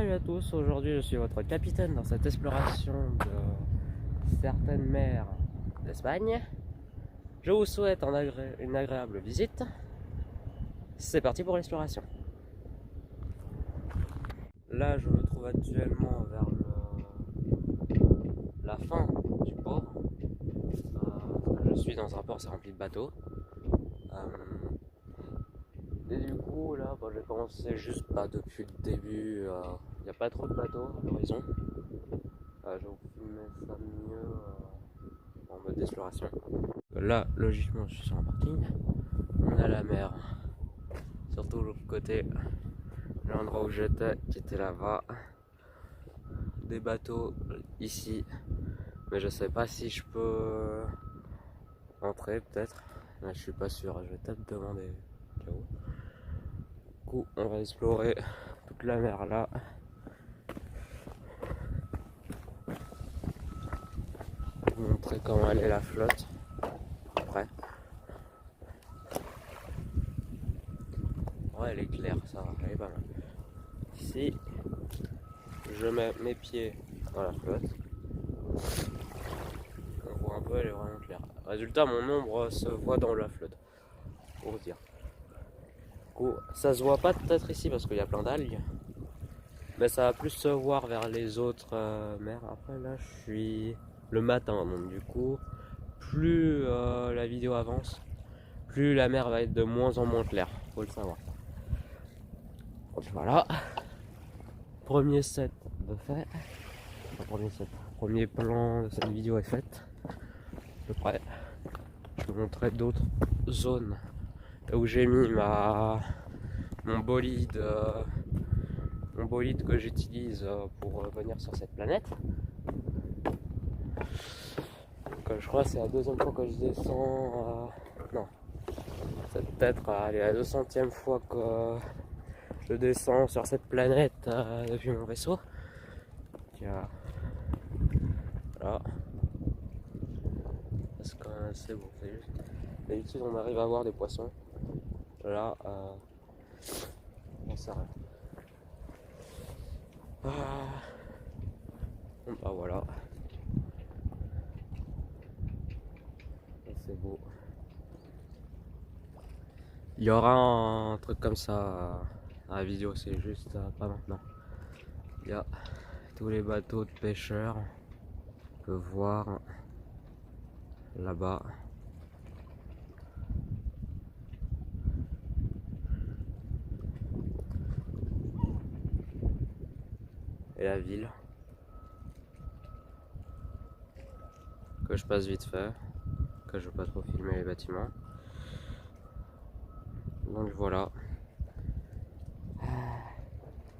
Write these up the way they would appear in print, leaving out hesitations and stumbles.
Salut à tous, aujourd'hui je suis votre capitaine dans cette exploration de certaines mers d'Espagne. Je vous souhaite une agréable visite. C'est parti pour l'exploration. Là je me trouve actuellement vers la fin du port. Je suis dans un port, c'est rempli de bateaux. Et du coup là j'ai commencé juste depuis le début. Il n'y a pas trop de bateaux à l'horizon. Je vais vous filmer ça mieux en mode d'exploration. Là, logiquement, je suis sur un parking. On a la mer. Surtout l'autre côté, l'endroit où j'étais, qui était là-bas. Des bateaux ici. Mais je sais pas si je peux entrer, peut-être. Là, je suis pas sûr. Je vais peut-être demander. Du coup, on va explorer toute la mer là. Vous montrer comment elle est la flotte. Après. Ouais, elle est claire, ça va, elle est pas mal. Ici, je mets mes pieds dans la flotte. On voit un peu, elle est vraiment claire. Résultat, mon ombre se voit dans la flotte. Pour vous dire. Du coup, ça se voit pas peut-être ici parce qu'il y a plein d'algues. Mais ça va plus se voir vers les autres mers. Après, là, je suis le matin. Donc, du coup, plus la vidéo avance, plus la mer va être de moins en moins claire. Faut le savoir. Donc, voilà. Premier set de fait. Premier plan de cette vidéo est faite. À peu près. Je vais vous montrer d'autres zones où j'ai mis mon bolide que j'utilise pour venir sur cette planète. Donc, je crois que c'est la deuxième fois que je descends. Non, c'est peut-être la 200e fois que je descends sur cette planète depuis mon vaisseau. Donc, voilà. Parce que c'est bon, c'est juste. D'habitude, on arrive à voir des poissons. Là, on s'arrête. Bon, bah voilà. C'est beau. Il y aura un truc comme ça à la vidéo, c'est juste pas maintenant. Il y a tous les bateaux de pêcheurs. On peut voir là-bas. Et la ville. Que je passe vite fait. Que je veux pas trop filmer les bâtiments. Donc voilà.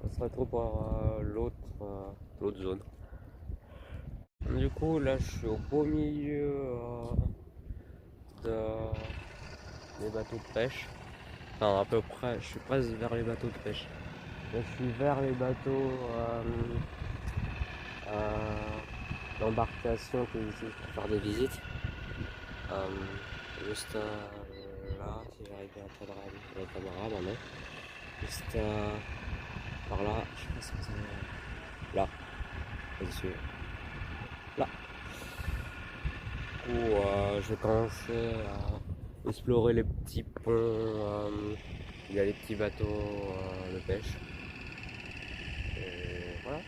On se retrouve pour l'autre zone. Du coup là je suis au beau milieu des bateaux de pêche. Enfin à peu près, je suis presque vers les bateaux de pêche. Là, je suis vers les bateaux d'embarcation que j'utilise pour faire des visites. Juste là, si j'arrive à cadrer la caméra maintenant. Juste par là, je sais pas si vous avez... Là, là-dessus. Là. Du coup, je vais commencer à explorer les petits ponts. Il y a les petits bateaux de pêche. Et voilà.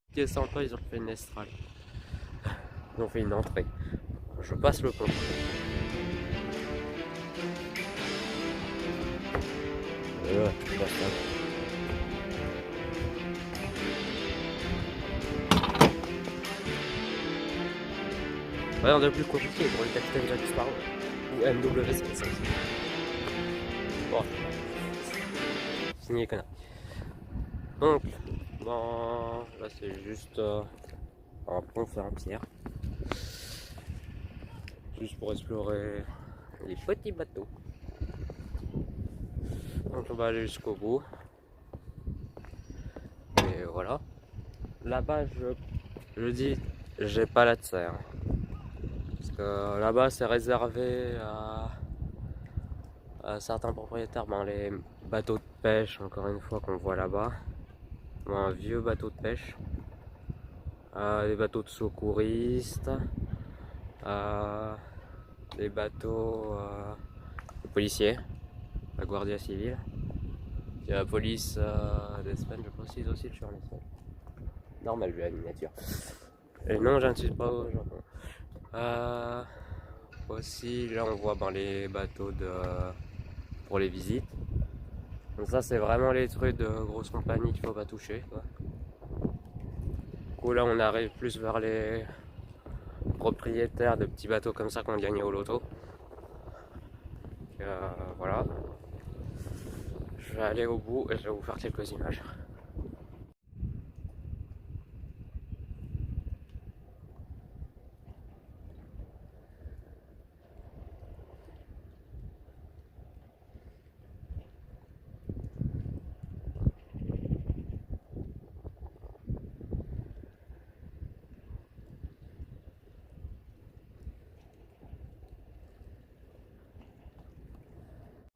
Ce qui est sympa, ils ont fait une estrade. Ils ont fait une entrée. Je passe le pont. Voilà, je passe là. Rien de plus compliqué pour le capitaine Jack Sparrow ou MW7. Bon, fini les connards. Donc, là c'est juste un pont fait en pierre. Juste pour explorer les petits bateaux. Donc on va aller jusqu'au bout. Et voilà. Là-bas, je dis, j'ai pas la terre. Parce que là-bas, c'est réservé à certains propriétaires. Les bateaux de pêche, encore une fois, qu'on voit là-bas. un vieux bateau de pêche, des bateaux de secouristes, des bateaux de policiers, la Guardia Civile. Il y a la police d'Espagne, je précise aussi, je suis en Espagne. Normal vu la miniature. Et non, je ne suis pas au Japon. Aussi, là on voit les bateaux pour les visites. Donc ça c'est vraiment les trucs de grosses compagnies qu'il faut pas toucher, quoi. Du coup là on arrive plus vers les propriétaires de petits bateaux comme ça qu'on gagne au loto. Voilà. Je vais aller au bout et je vais vous faire quelques images.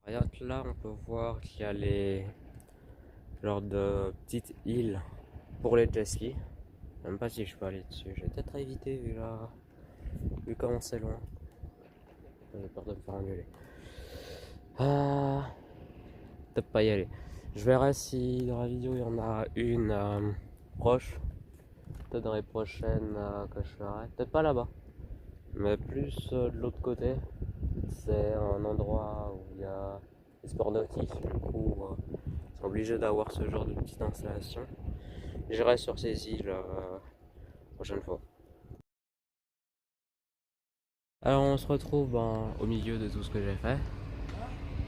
Regarde là, on peut voir qu'il y a les genre de petites îles pour les jet skis. Même pas si je peux aller dessus. Je vais peut-être éviter vu comment c'est loin. J'ai peur de me faire engueuler. Peut-être pas y aller. Je verrai si dans la vidéo il y en a une proche. Peut-être dans les prochaines que je ferai. Peut-être pas là-bas. Mais plus de l'autre côté. C'est un endroit où il y a des sports nautiques. Du coup, ils sont obligés d'avoir ce genre de petite installation. J'irai sur ces îles prochaine fois. Alors on se retrouve au milieu de tout ce que j'ai fait.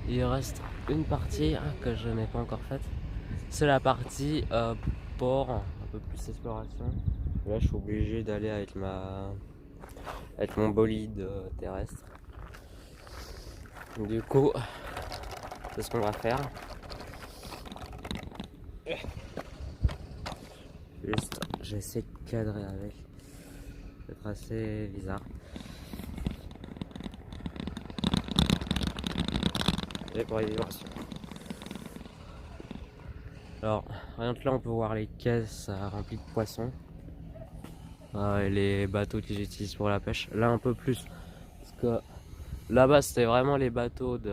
Il reste une partie que je n'ai pas encore faite. C'est la partie port, un peu plus exploration. Là je suis obligé d'aller avec mon bolide terrestre. Du coup, c'est ce qu'on va faire. Juste, j'essaie de cadrer avec. C'est assez bizarre. Et pour les vibrations. Alors, rien que là, on peut voir les caisses remplies de poissons. Et les bateaux qu'ils utilisent pour la pêche. Là, un peu plus. Parce que là-bas, c'était vraiment les bateaux de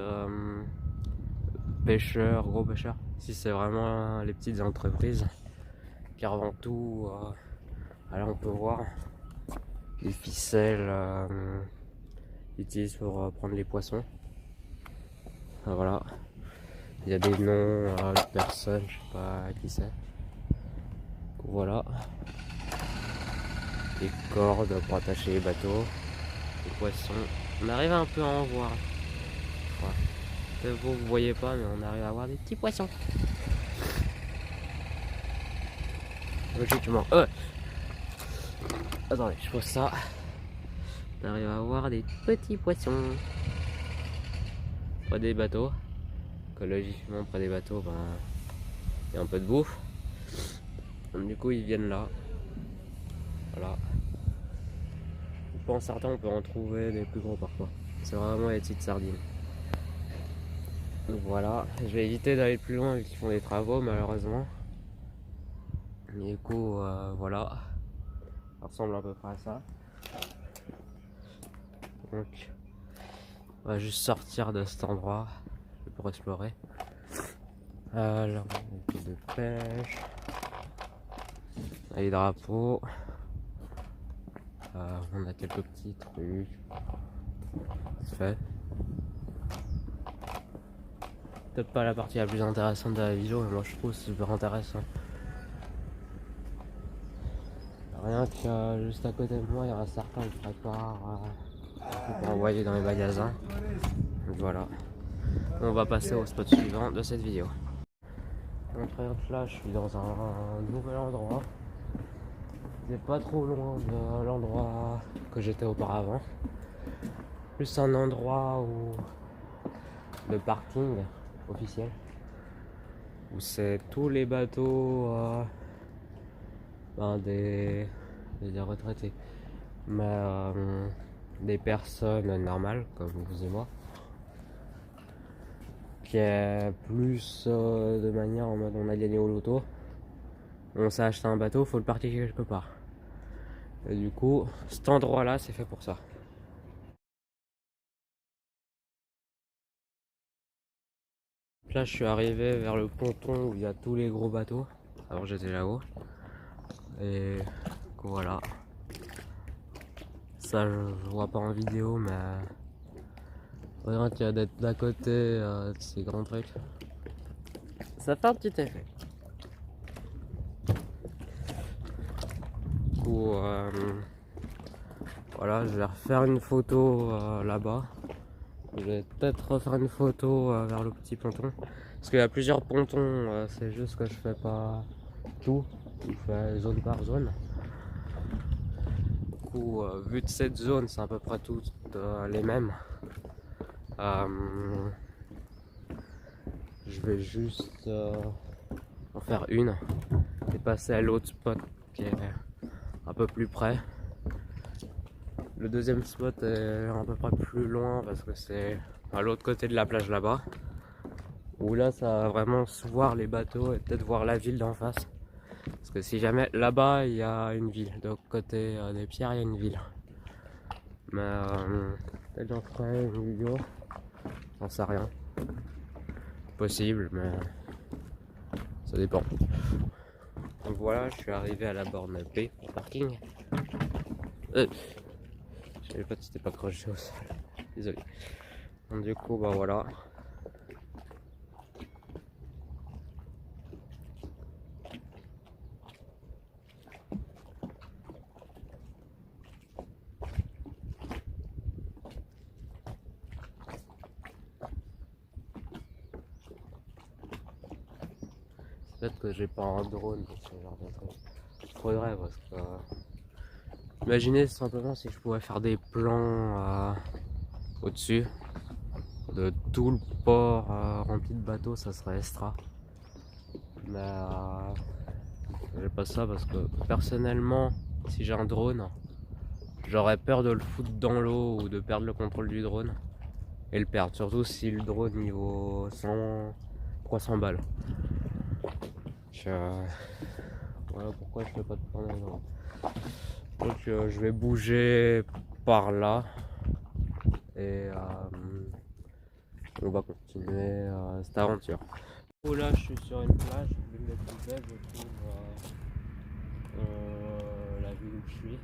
pêcheurs, gros pêcheurs. Ici, c'est vraiment les petites entreprises qui revendent tout. Là, on peut voir les ficelles qu'ils utilisent pour prendre les poissons. Voilà. Il y a des noms de personnes, je sais pas qui c'est. Voilà. Des cordes pour attacher les bateaux, les poissons. On arrive un peu à en voir. Voilà. Vous voyez pas, mais on arrive à voir des petits poissons. Logiquement. Attendez, je pose ça. On arrive à voir des petits poissons. Près des bateaux. Que logiquement, près des bateaux, il y a un peu de bouffe. Donc, du coup, ils viennent là. Voilà. Pour certains, on peut en trouver des plus gros parfois. C'est vraiment les petites sardines. Donc voilà, je vais éviter d'aller plus loin vu qu'ils font des travaux malheureusement. Et du coup, voilà. Ça ressemble à peu près à ça. Donc, on va juste sortir de cet endroit pour explorer. Là, on a des pieds de pêche. Les drapeaux. On a quelques petits trucs. C'est fait. Peut-être pas la partie la plus intéressante de la vidéo, mais moi je trouve super intéressant. Rien que juste à côté de moi, il y aura certains qui préparent pour envoyer dans les magasins. Donc voilà. On va passer au spot suivant de cette vidéo. Donc là, je suis dans un nouvel endroit. C'est pas trop loin de l'endroit que j'étais auparavant. Plus un endroit de parking officiel. Où c'est tous les bateaux des retraités. Mais des personnes normales comme vous et moi. Qui est plus de manière en mode on a gagné au loto. on s'est acheté un bateau, faut le partir quelque part. Et du coup, cet endroit-là, c'est fait pour ça. Là, je suis arrivé vers le ponton où il y a tous les gros bateaux. Alors j'étais là-haut. Et voilà. Ça, je vois pas en vidéo, mais regarde qu'il y a d'être d'à côté de ces grands trucs. Ça fait un petit effet. Du coup, voilà, je vais refaire une photo là-bas. Je vais peut-être refaire une photo vers le petit ponton. Parce qu'il y a plusieurs pontons, c'est juste que je fais pas tout. Je fais zone par zone. Du coup, vu de cette zone, c'est à peu près toutes les mêmes. Je vais juste en faire une et passer à l'autre spot qui est un peu plus près. Le deuxième spot est un peu près plus loin parce que c'est à l'autre côté de la plage là-bas. Où là ça va vraiment se voir les bateaux et peut-être voir la ville d'en face. Parce que si jamais là-bas il y a une ville, de l'autre côté des pierres il y a une ville. Mais peut-être j'en ferai une vidéo, j'en sais rien. Possible mais ça dépend. Donc voilà, je suis arrivé à la borne B au parking. Je savais pas que c'était pas accroché au sol. Désolé. Donc du coup bah voilà. Peut-être que j'ai pas un drone pour ce genre de truc. Je faudrait parce que imaginez simplement si je pouvais faire des plans au-dessus de tout le port rempli de bateaux, ça serait extra. Mais j'ai pas ça parce que personnellement, si j'ai un drone, j'aurais peur de le foutre dans l'eau ou de perdre le contrôle du drone et le perdre. Surtout si le drone il vaut 300 balles. Voilà pourquoi je fais pas de plan dans le drone. Donc je vais bouger par là et on va continuer cette aventure. Oh là je suis sur une plage, l'une des plus belles je trouve la ville où je suis.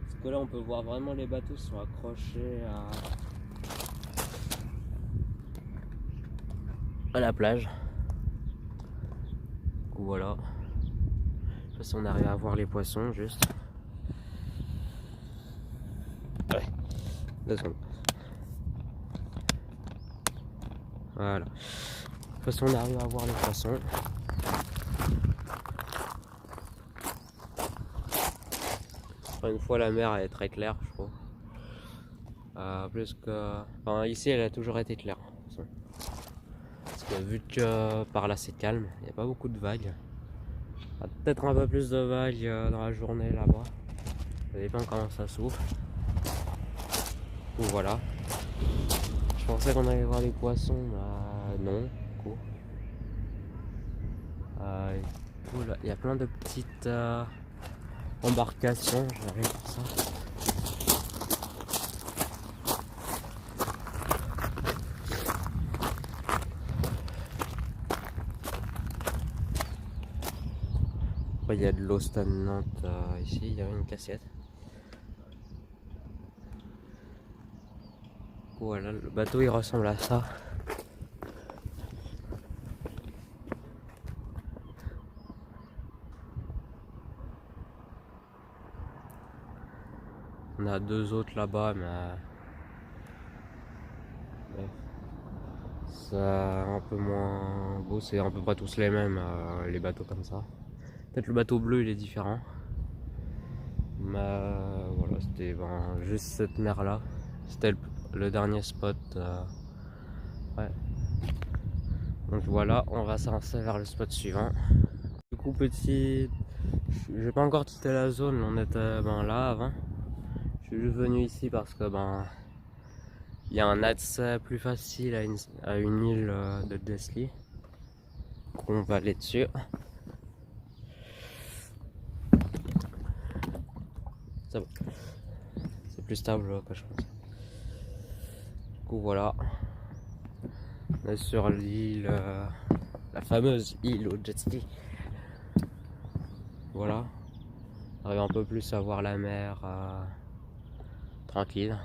Parce que là on peut voir vraiment les bateaux sont accrochés à la plage. Du coup voilà. Je sais pas si on arrive à voir les poissons juste. Ouais, 2 secondes. Voilà. De toute façon, on arrive à voir les poissons. Enfin, une fois la mer elle est très claire, je trouve. Plus que. Enfin, ici elle a toujours été claire. Parce que vu que par là c'est calme, il n'y a pas beaucoup de vagues. Peut-être un peu plus de vagues dans la journée là-bas. Ça dépend comment ça s'ouvre. Donc voilà. Je pensais qu'on allait voir les poissons, mais non. Cool. Il y a plein de petites embarcations, j'arrive pour ça. Après, il y a de l'eau stagnante ici, il y a une cassette. Voilà, le bateau il ressemble à ça. On a 2 autres là-bas, mais c'est un peu moins beau, c'est à peu près tous les mêmes, les bateaux comme ça. Peut-être le bateau bleu il est différent. Mais voilà, c'était juste cette mer là. C'était le dernier spot. Ouais. Donc voilà, on va s'avancer vers le spot suivant. Du coup, j'ai pas encore quitté la zone, on était là avant. Je suis juste venu ici parce que il y a un accès plus facile à une île de Desli. On va aller dessus. c'est bon. C'est plus stable que je pense. Du coup voilà. On est sur l'île, la fameuse île au jet ski. Voilà. On arrive un peu plus à voir la mer tranquille.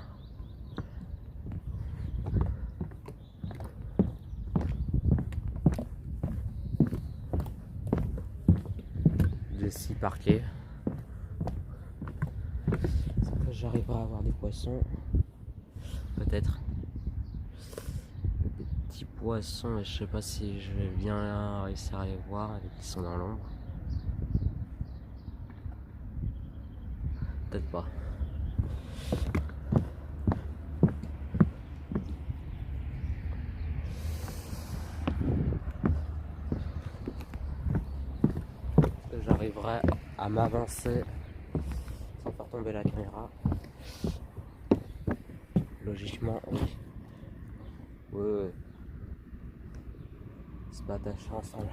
Jet ski parqué. J'arriverai à avoir des poissons. Peut-être. Des petits poissons, mais je sais pas si je vais bien réussir à les voir, ils sont dans l'ombre. Peut-être pas. J'arriverai à m'avancer sans faire tomber la caméra. Logiquement, oui. Oui. C'est pas attaché ensemble.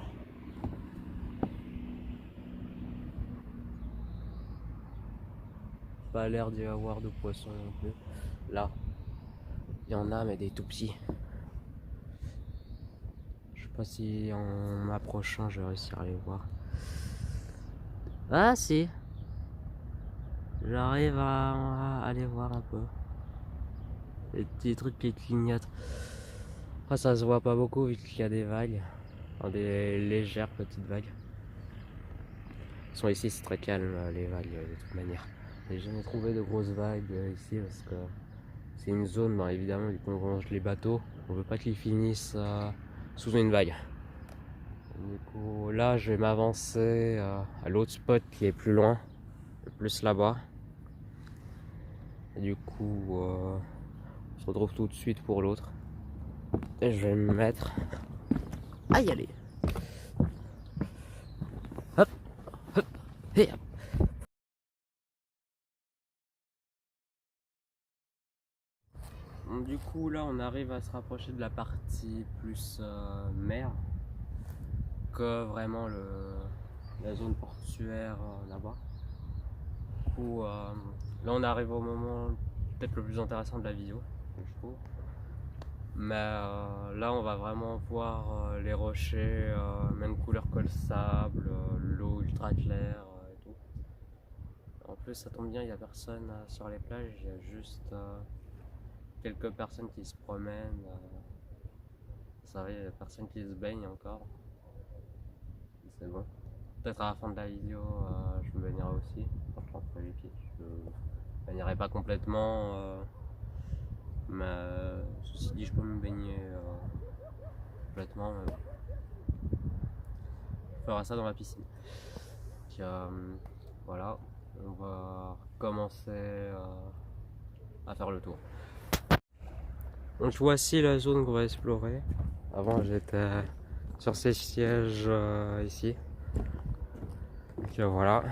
Pas l'air d'y avoir de poissons non plus. Là, il y en a, mais des tout petits. Je sais pas si en m'approchant, je vais réussir à les voir. Ah si, j'arrive à les voir un peu. Les petits trucs qui clignotent. Après, ça se voit pas beaucoup vu qu'il y a des vagues. Enfin, des légères petites vagues. Ils sont ici, c'est très calme les vagues de toute manière. J'ai jamais trouvé de grosses vagues ici parce que c'est une zone, bah, évidemment, vu qu'on range les bateaux, on veut pas qu'ils finissent sous une vague. Du coup, là, je vais m'avancer à l'autre spot qui est plus loin, plus là-bas. Et du coup, on se retrouve tout de suite pour l'autre. Et je vais me mettre à y aller. Hop, hop, et hop. Du coup, là, on arrive à se rapprocher de la partie plus mer que vraiment la zone portuaire là-bas. Du coup, là, on arrive au moment peut-être le plus intéressant de la vidéo, je trouve. Mais là, on va vraiment voir les rochers, même couleur que le sable, l'eau ultra claire et tout. En plus, ça tombe bien, il n'y a personne sur les plages, il y a juste quelques personnes qui se promènent. Ça va, il y a personne qui se baigne encore. C'est bon. Peut-être à la fin de la vidéo, je me baignerai aussi. Franchement, pour les pieds. Je me baignerai pas complètement. Mais ceci dit, je peux me baigner complètement. Mais bon. On fera ça dans la piscine. Puis, voilà. On va commencer à faire le tour. Donc voici la zone qu'on va explorer. Avant j'étais sur ces sièges ici. Puis voilà.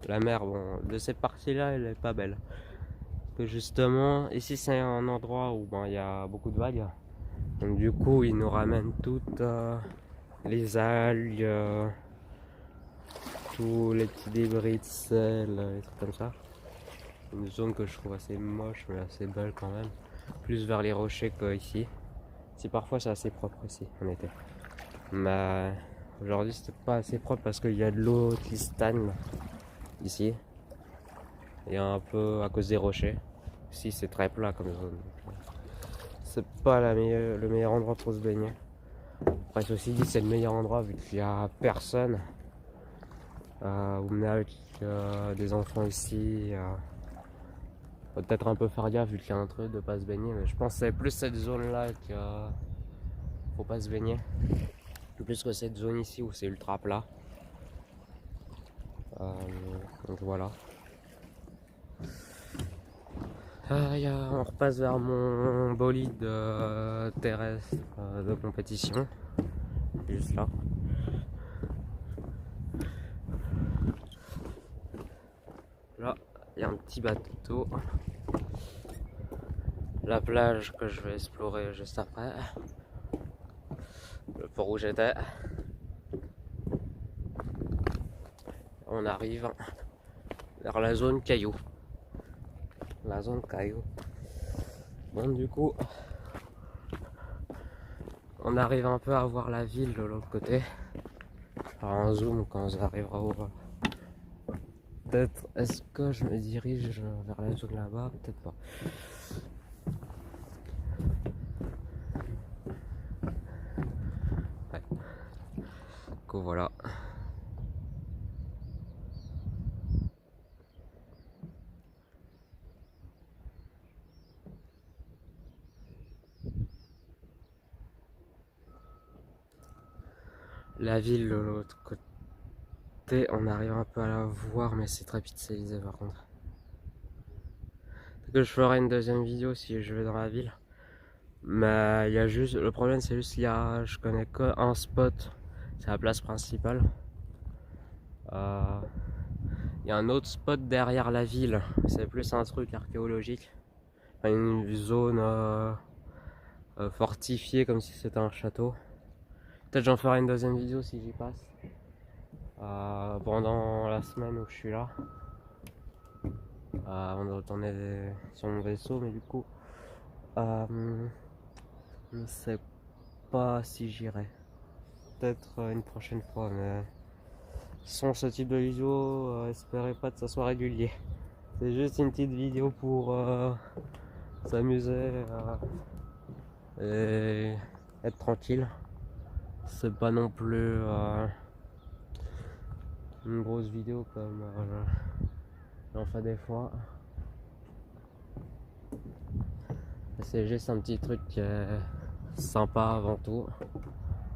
La mer, bon, de cette partie-là, elle est pas belle. Parce que justement, ici c'est un endroit où il y a beaucoup de vagues. Donc du coup, ils nous ramènent toutes les algues, tous les petits débris de sel, des trucs comme ça. Une zone que je trouve assez moche, mais assez belle quand même. Plus vers les rochers qu'ici. Si parfois c'est assez propre ici en été. Mais aujourd'hui c'était pas assez propre parce qu'il y a de l'eau qui stagne ici. Et un peu à cause des rochers. Ici c'est très plat comme zone. C'est pas le meilleur endroit pour se baigner. Après ceci dit c'est le meilleur endroit vu qu'il y a personne. Vous venez avec des enfants ici. Faut peut-être un peu faire gaffe vu qu'il y a un truc de pas se baigner, mais je pense que c'est plus cette zone là qu'il faut pas se baigner, plus que cette zone ici où c'est ultra plat. Donc voilà. On repasse vers mon bolide terrestre de compétition, juste là. Là, il y a un petit bateau. La plage que je vais explorer juste après. Le port où j'étais. On arrive vers la zone caillou. la zone caillou. Bon, du coup, on arrive un peu à voir la ville de l'autre côté. Alors en zoom quand on arrivera au... Peut-être, est-ce que je me dirige vers la zone là-bas? Peut-être pas. Ouais. Donc voilà. La ville de l'autre côté, on arrive un peu à la voir, mais c'est très pixelisé par contre. Peut-être que je ferai une deuxième vidéo si je vais dans la ville. Mais il y a juste, le problème c'est juste je connais que un spot, c'est la place principale. Il y a un autre spot derrière la ville, c'est plus un truc archéologique. Enfin, une zone fortifiée comme si c'était un château. Peut-être j'en ferai une deuxième vidéo si j'y passe. Pendant la semaine où je suis là. Avant de retourner sur mon vaisseau, mais du coup, je sais pas si j'irai. Peut-être une prochaine fois, mais sans ce type de vidéo, espérez pas que ça soit régulier. C'est juste une petite vidéo pour s'amuser et être tranquille. C'est pas non plus une grosse vidéo comme j'en fais des fois. C'est juste un petit truc sympa avant tout,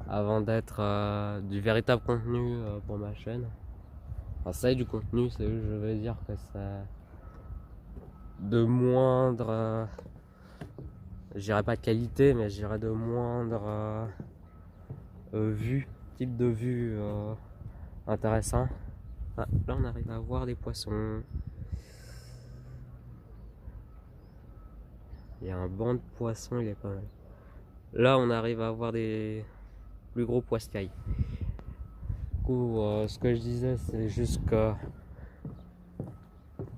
avant d'être du véritable contenu pour ma chaîne. Enfin, c'est du contenu, c'est je veux dire que c'est de moindre, je dirais pas de qualité, mais je dirais de moindre vue, type de vue intéressant. Ah, là on arrive à voir des poissons. Il y a un banc de poissons, il est pas mal. Là on arrive à voir des plus gros poiscailles. Du coup, ce que je disais, c'est juste que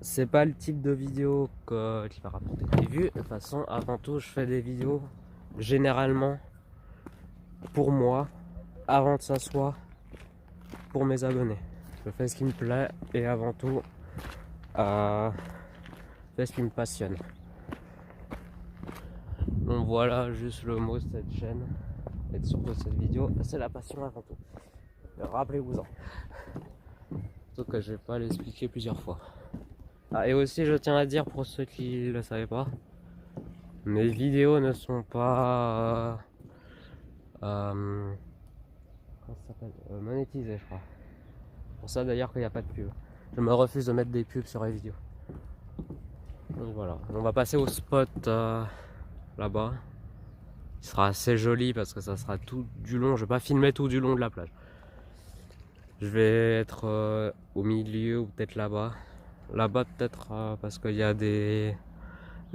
c'est pas le type de vidéo qui va rapporter des vues. De toute façon, avant tout, je fais des vidéos généralement pour moi, avant que ça soit pour mes abonnés. Je fais ce qui me plaît et avant tout, je fais ce qui me passionne. Donc voilà, juste le mot de cette chaîne et surtout de cette vidéo, c'est la passion avant tout. Rappelez-vous-en. Sauf que je vais pas l'expliquer plusieurs fois. Ah, et aussi, je tiens à dire pour ceux qui le savaient pas, mes vidéos ne sont pas comment ça s'appelle, monétisées, je crois. Pour ça d'ailleurs qu'il n'y a pas de pub. Je me refuse de mettre des pubs sur les vidéos. Donc voilà, on va passer au spot là-bas. Il sera assez joli parce que ça sera tout du long. Je vais pas filmer tout du long de la plage. Je vais être au milieu ou peut-être là-bas. Là-bas peut-être parce qu'il y a des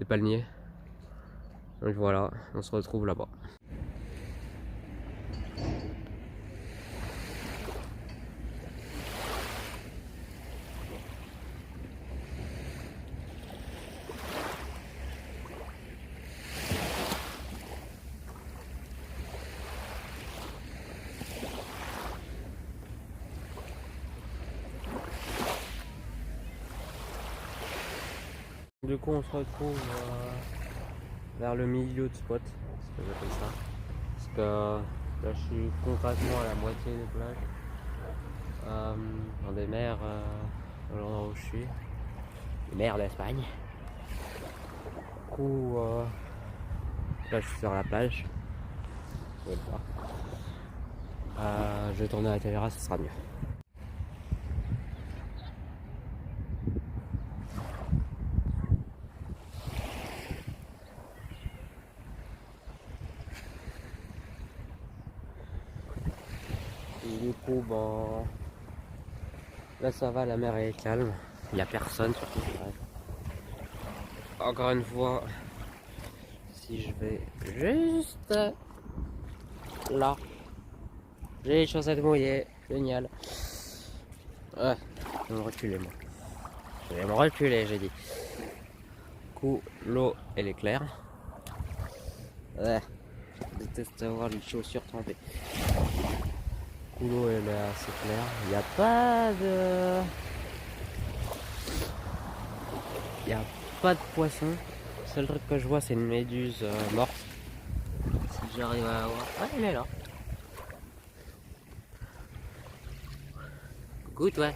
palmiers. Donc voilà, on se retrouve là-bas. Du coup on se retrouve vers le milieu de spot, ce que j'appelle ça. Parce que là je suis concrètement à la moitié des plages. Dans des mers à l'endroit où je suis. Les mers d'Espagne. Du coup là je suis sur la plage. Vous pouvez le voir. Je vais tourner à la caméra, ça sera mieux. Et du coup, bon, là ça va, la mer est calme, il n'y a personne surtout. Encore une fois, si je vais juste là, j'ai les chaussettes mouillées, génial. Ouais, je vais me reculer moi. Je vais me reculer, j'ai dit. Du coup, l'eau elle est claire. Ouais, je déteste avoir les chaussures trempées. Du coup, l'eau elle est assez claire. Il n'y a pas de. Il n'y a pas de poisson. Le seul truc que je vois, c'est une méduse morte. Si j'arrive à la voir. Ouais, elle est là. Coucou, toi.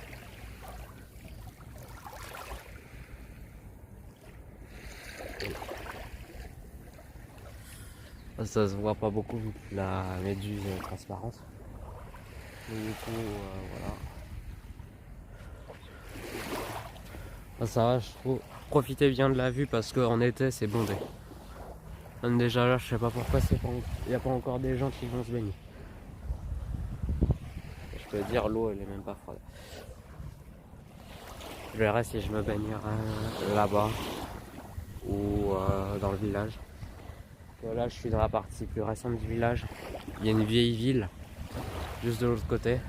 Ça se voit pas beaucoup vu que la méduse est transparente. Et du coup, voilà. Ça va, je trouve. Profitez bien de la vue parce qu'en été, c'est bondé. Même déjà là, je sais pas pourquoi il n'y a pas encore des gens qui vont se baigner. Je peux dire, l'eau, elle est même pas froide. Je verrai si je me baignerai là-bas ou dans le village. Là, je suis dans la partie plus récente du village. Il y a une vieille ville juste de l'autre côté.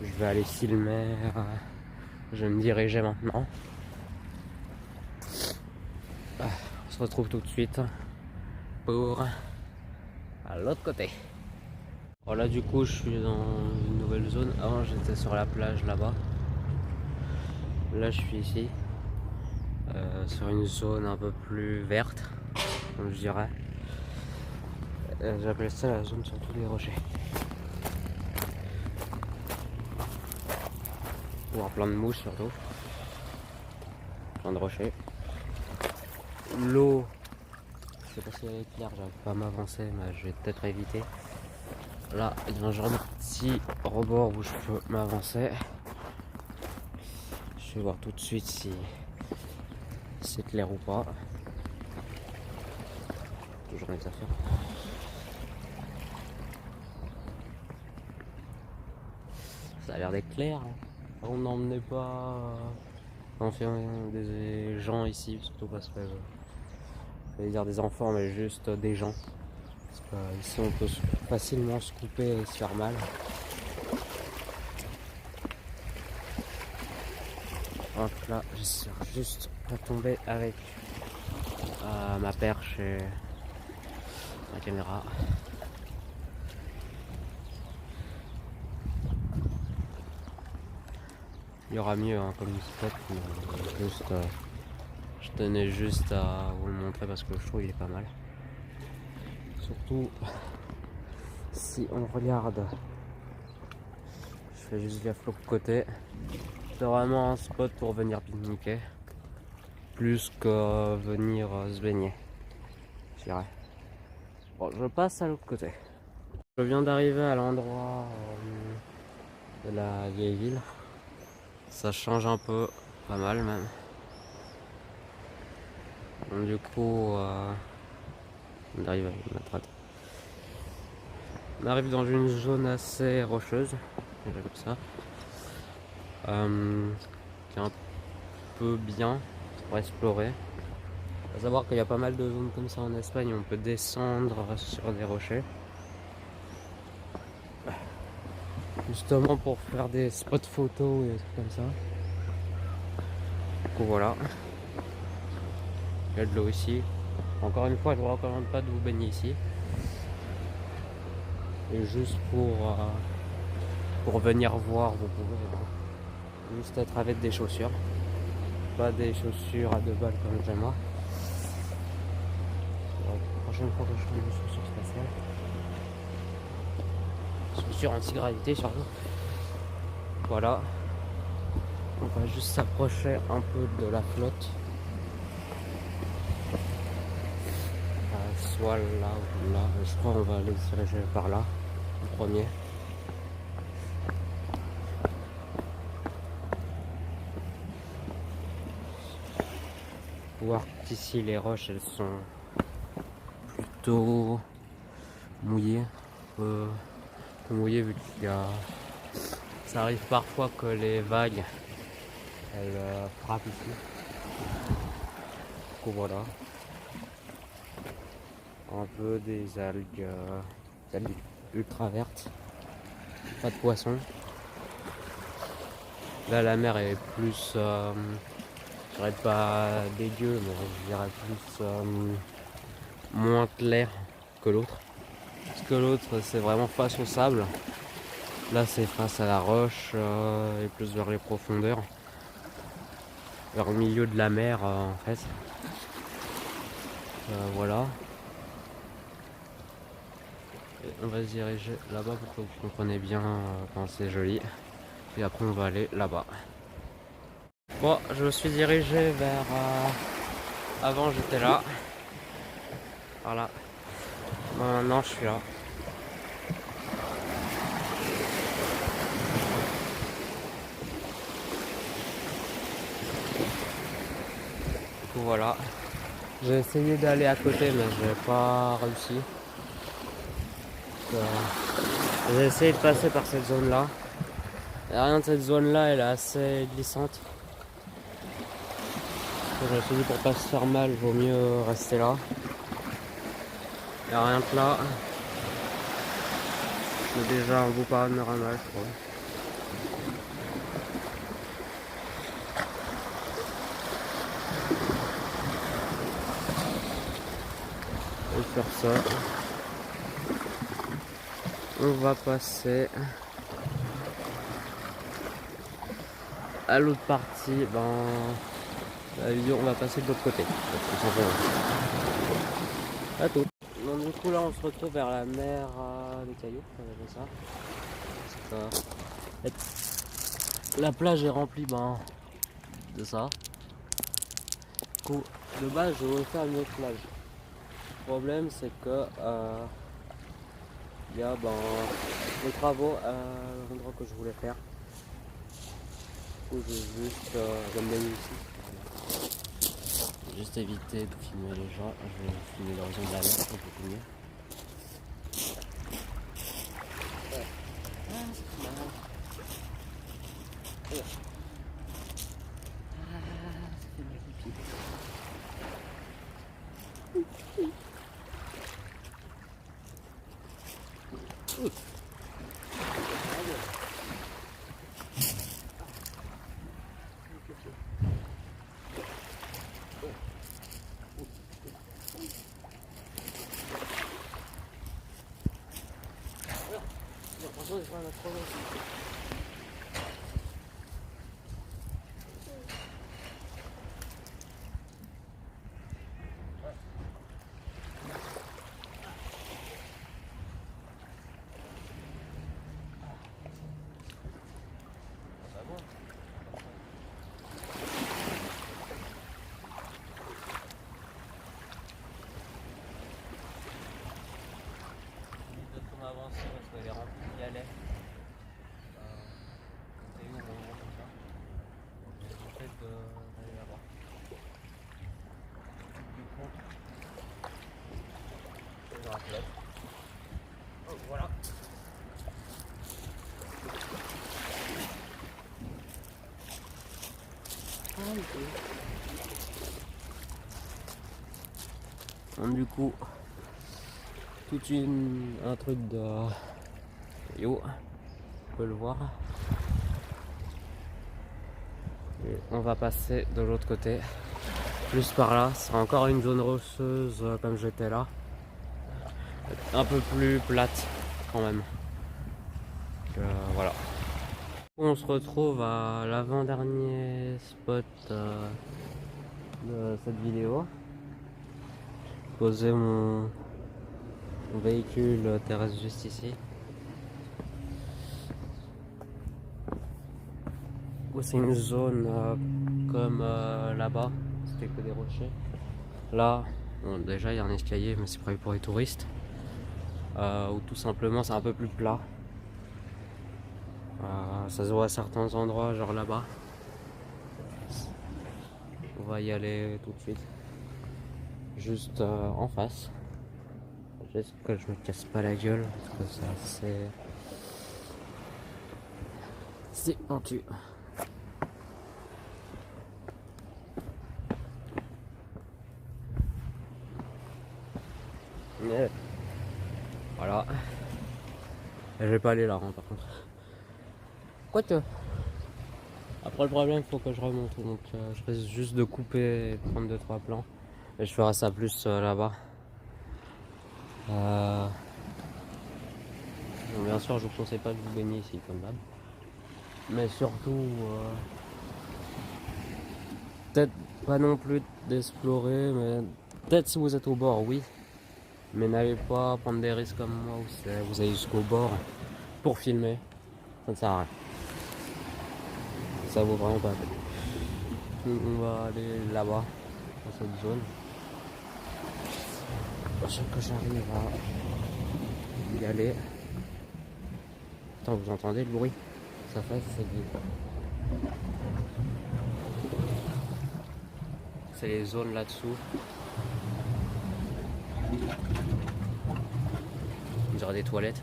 Je vais aller filmer. Je vais me diriger maintenant. On se retrouve tout de suite pour à l'autre côté. Voilà, du coup, je suis dans une nouvelle zone. Avant, j'étais sur la plage là-bas. Là, je suis ici, sur une zone un peu plus verte, comme je dirais. J'appelle ça la zone sur tous les rochers. Voir plein de mouches surtout. Plein de rochers. L'eau, je sais pas si elle est claire, j'arrive pas à m'avancer, mais je vais peut-être éviter. Là, il y a un genre de petit rebord où je peux m'avancer. Je vais voir tout de suite si c'est clair ou pas. Toujours mes affaires. Ça a l'air d'être clair. On n'emmenait pas des gens ici, surtout parce que je vais dire des enfants, mais juste des gens. Parce qu'ici on peut facilement se couper et se faire mal. Hop là, j'espère juste pas tomber avec ma perche et ma caméra. Il y aura mieux hein, comme spot, mais juste, je tenais juste à vous le montrer parce que je trouve qu'il est pas mal. Surtout si on regarde, je fais juste gaffe l'autre côté. C'est vraiment un spot pour venir pique-niquer, plus que venir se baigner, je dirais. Bon, je passe à l'autre côté. Je viens d'arriver à l'endroit de la vieille ville. Ça change un peu, pas mal même. Donc, du coup, on arrive dans une zone assez rocheuse, comme ça, qui est un peu bien pour explorer. Il faut savoir qu'il y a pas mal de zones comme ça en Espagne où on peut descendre sur des rochers. Justement pour faire des spots photos et des trucs comme ça. Du coup voilà. Il y a de l'eau ici. Encore une fois, je ne vous recommande pas de vous baigner ici. Et juste pour venir voir, vous pouvez juste être avec des chaussures. Pas des chaussures à 2 balles comme j'aime moi. La prochaine fois que je fais des chaussures spatiales. Chaussures anti-gravité surtout. Voilà. On va juste s'approcher un peu de la flotte. Soit là ou là. Je crois qu'on va aller se diriger par là. Le premier. Voir qu'ici les roches elles sont plutôt mouillées. Mouillées vu qu'il y a. Ça arrive parfois que les vagues elles frappent ici. Du coup voilà. Un peu des algues ultra vertes. Pas de poissons. Là la mer est plus dirais pas dégueu, mais je dirais plus moins clair que l'autre. Parce que l'autre c'est vraiment face au sable. Là c'est face à la roche et plus vers les profondeurs. Vers le milieu de la mer en fait. Voilà. Et on va se diriger là-bas pour que vous compreniez bien quand c'est joli. Et après on va aller là-bas. Bon, je me suis dirigé vers... avant j'étais là. Voilà. Maintenant je suis là. Du coup voilà. J'ai essayé d'aller à côté mais j'ai pas réussi. J'ai essayé de passer par cette zone là. Et rien de cette zone là, elle est assez glissante. Je me suis dit pour pas se faire mal, vaut mieux rester là. Et rien que là, c'est déjà un beau panorama, je crois. On va faire ça. On va passer à l'autre partie. La vidéo, on va passer de l'autre côté. Tout simplement. À tout. Donc du coup là, on se retrouve vers la mer des Cailloux, on appelle ça. La plage est remplie de ça. Du coup, de base, je voulais faire une autre plage. Le problème, c'est que il y a des travaux à l'endroit que je voulais faire. Du coup, j'ai juste, j'aime bien ici. Juste éviter de filmer les gens. Je vais filmer l'horizon de la mer pour beaucoup mieux. Avancer parce qu'elle est remplie de galets. C'est où on va comme ça. En fait d'aller là-bas. Du coup, c'est dans la flotte. Oh, voilà. Donc, du coup, un truc de yo, on peut le voir. Et on va passer de l'autre côté, plus par là. C'est encore une zone rocheuse comme j'étais là, un peu plus plate quand même. Donc, voilà. On se retrouve à l'avant-dernier spot de cette vidéo. Poser mon véhicule terrestre juste ici. C'est une zone comme là-bas, c'était que des rochers. Là, bon, déjà il y a un escalier, mais c'est prévu pour les touristes. Ou tout simplement c'est un peu plus plat. Ça se voit à certains endroits, genre là-bas. On va y aller tout de suite. Juste en face. J'espère que je me casse pas la gueule, parce que c'est pentu. Mais voilà. Je vais pas aller là, par contre. Quoique. Après le problème, il faut que je remonte, donc je risque juste de couper et de prendre 2-3 plans. Et je ferai ça plus là-bas. Donc, bien sûr, je vous conseille pas de vous baigner ici comme d'hab. Mais surtout, peut-être pas non plus d'explorer, mais peut-être si vous êtes au bord, oui. Mais n'allez pas prendre des risques comme moi où vous allez jusqu'au bord pour filmer. Ça ne sert à rien. Ça vaut vraiment pas la peine. On va aller là-bas, dans cette zone. Je sais que j'arrive à y aller. Attends, vous entendez le bruit? Ça fait, c'est les zones là-dessous. On dirait des toilettes.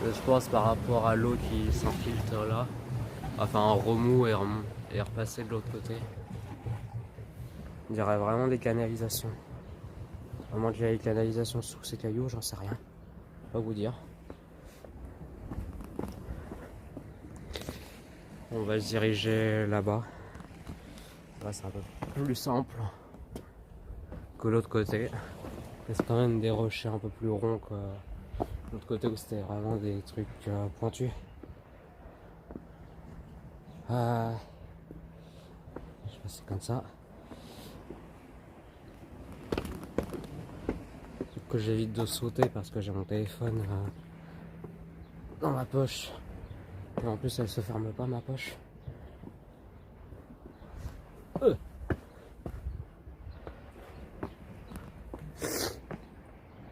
Je pense par rapport à l'eau qui s'infiltre là. Enfin, en remous et repasser de l'autre côté. On dirait vraiment des canalisations. Vraiment qu'il y a des canalisations sous ces cailloux, j'en sais rien. Pas vous dire. On va se diriger là-bas. Là, c'est un peu plus simple que l'autre côté. C'est quand même des rochers un peu plus ronds que l'autre côté où c'était vraiment des trucs pointus. Je vais passer comme ça. Faut que j'évite de sauter parce que j'ai mon téléphone dans ma poche. Et en plus, elle se ferme pas, ma poche.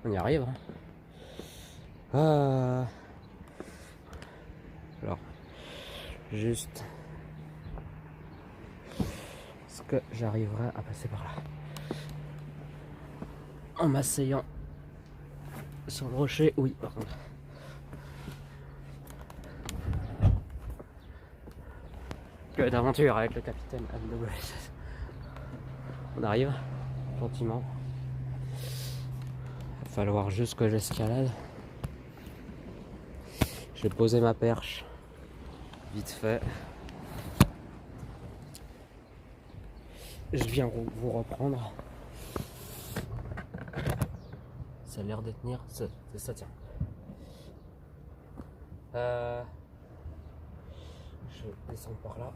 On y arrive. Alors, juste. Est-ce que j'arriverai à passer par là? En m'asseyant sur le rocher, oui, par contre. Que d'aventure avec le capitaine AWS. On arrive gentiment. Il va falloir juste que j'escalade. Je vais poser ma perche vite fait. Je viens vous reprendre. Ça a l'air de tenir. C'est ça, tiens. Je descends par là.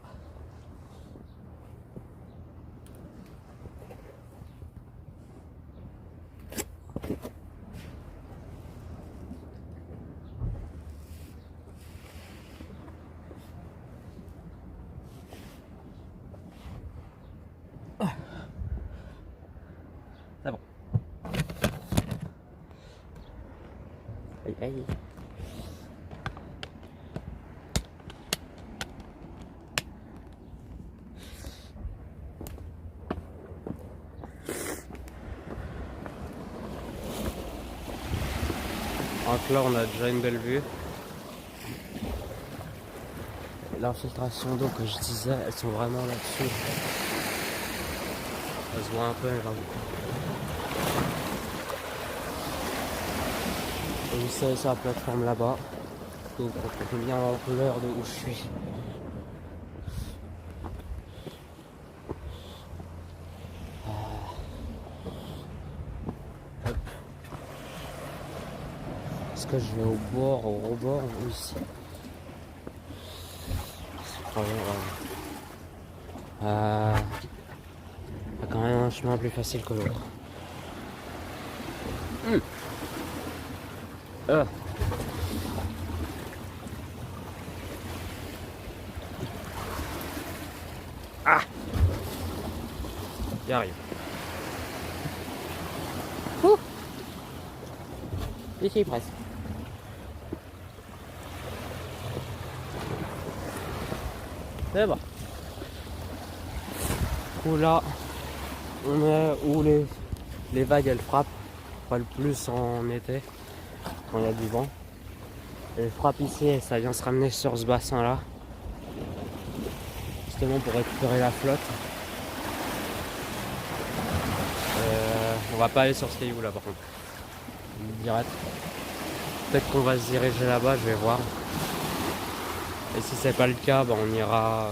C'est bon. Aïe, aïe. Donc là, on a déjà une belle vue. L'infiltration d'eau que je disais, elles sont vraiment là-dessus. Elles se voient un peu, mais vraiment. Et vous savez, sur la plateforme là-bas. Donc, on peut bien l'ampleur de où je suis. Hop. Est-ce que je vais au bord, au rebord ou ici? Il y a quand même un chemin plus facile que l'autre. Ah, j'y arrive. Ici presque. C'est bon. Du coup là, on est où les vagues elles frappent, pas le plus en été, quand il y a du vent. Elles frappent ici et ça vient se ramener sur ce bassin là. Justement pour récupérer la flotte. On va pas aller sur ce caillou là par contre. Direct. Peut-être qu'on va se diriger là-bas, je vais voir. Et si c'est pas le cas, bah, on ira.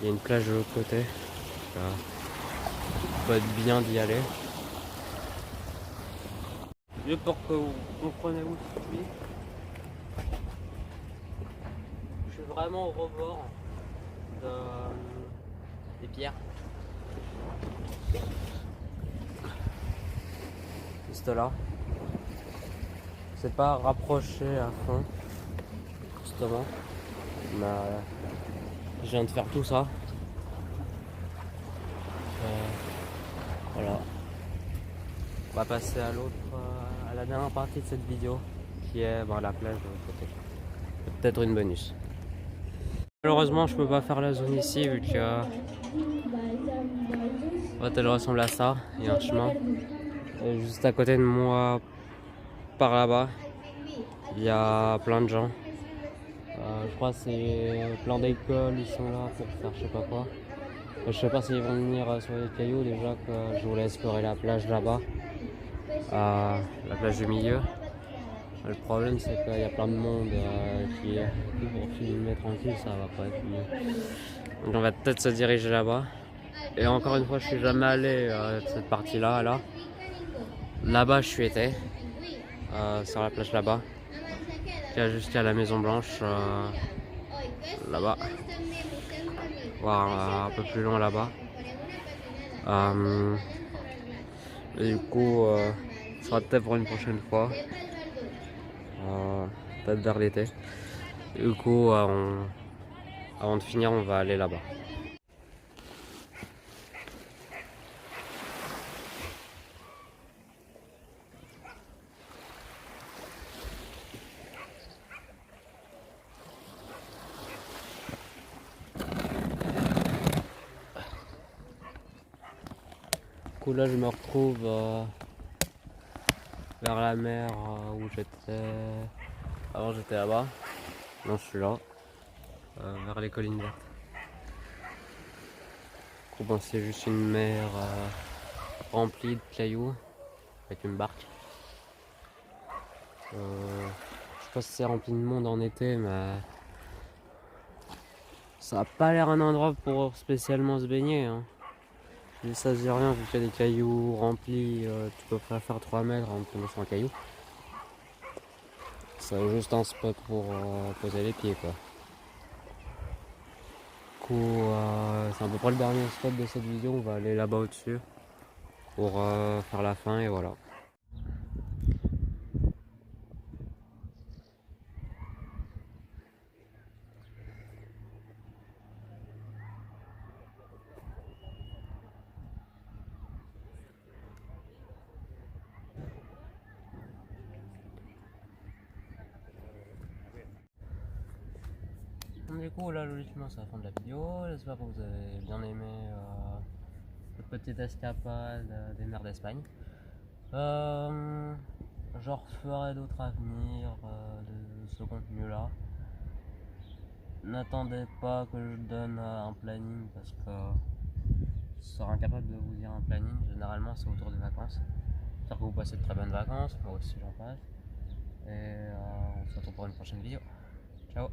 Il y a une plage de l'autre côté. Ça peut être bien d'y aller. Juste pour que vous compreniez où je suis. Je suis vraiment au rebord des pierres. Juste là. C'est pas rapproché à fond, justement. Mais je viens de faire tout ça. Voilà. On va passer à l'autre, à la dernière partie de cette vidéo, qui est la plage de l'autre côté. Peut-être une bonus. Malheureusement, je peux pas faire la zone ici vu que elle ressemble à ça. Il y a un chemin. Et juste à côté de moi, par là-bas, il y a plein de gens. Je crois que c'est plein d'écoles, ils sont là pour faire je sais pas quoi. Je sais pas s'ils vont venir sur les cailloux déjà, que je voulais explorer la plage là-bas, la plage du milieu. Le problème c'est qu'il y a plein de monde qui est pour filmer tranquille, ça va pas être mieux. Donc on va peut-être se diriger là-bas. Et encore une fois, je suis jamais allé de cette partie-là. Là-bas, je suis été sur la plage là-bas, qui a jusqu'à la Maison Blanche là-bas, voire un peu plus loin là-bas. Et du coup, ce sera peut-être pour une prochaine fois, peut-être vers l'été. Du coup, avant de finir, on va aller là-bas. Du coup, là, je me retrouve vers la mer où j'étais. Avant, j'étais là-bas. Non, je suis là, vers les collines vertes. Du coup, c'est juste une mer remplie de cailloux avec une barque. Je sais pas si c'est rempli de monde en été, mais ça a pas l'air un endroit pour spécialement se baigner. Hein. Mais ça se dit rien vu qu'il y a des cailloux remplis, tu peux pas faire 3 mètres en tombant sur un caillou. C'est juste un spot pour poser les pieds quoi. Du coup, c'est à peu près le dernier spot de cette vidéo, on va aller là-bas au-dessus pour faire la fin et voilà. Du coup là logiquement c'est la fin de la vidéo, j'espère que vous avez bien aimé cette petite escapade des mers d'Espagne. J'en referai d'autres à venir de ce contenu là. N'attendez pas que je donne un planning parce que je serai incapable de vous dire un planning, généralement c'est autour des vacances. J'espère que vous passez de très bonnes vacances, moi aussi j'en passe. Et on se retrouve pour une prochaine vidéo. Ciao.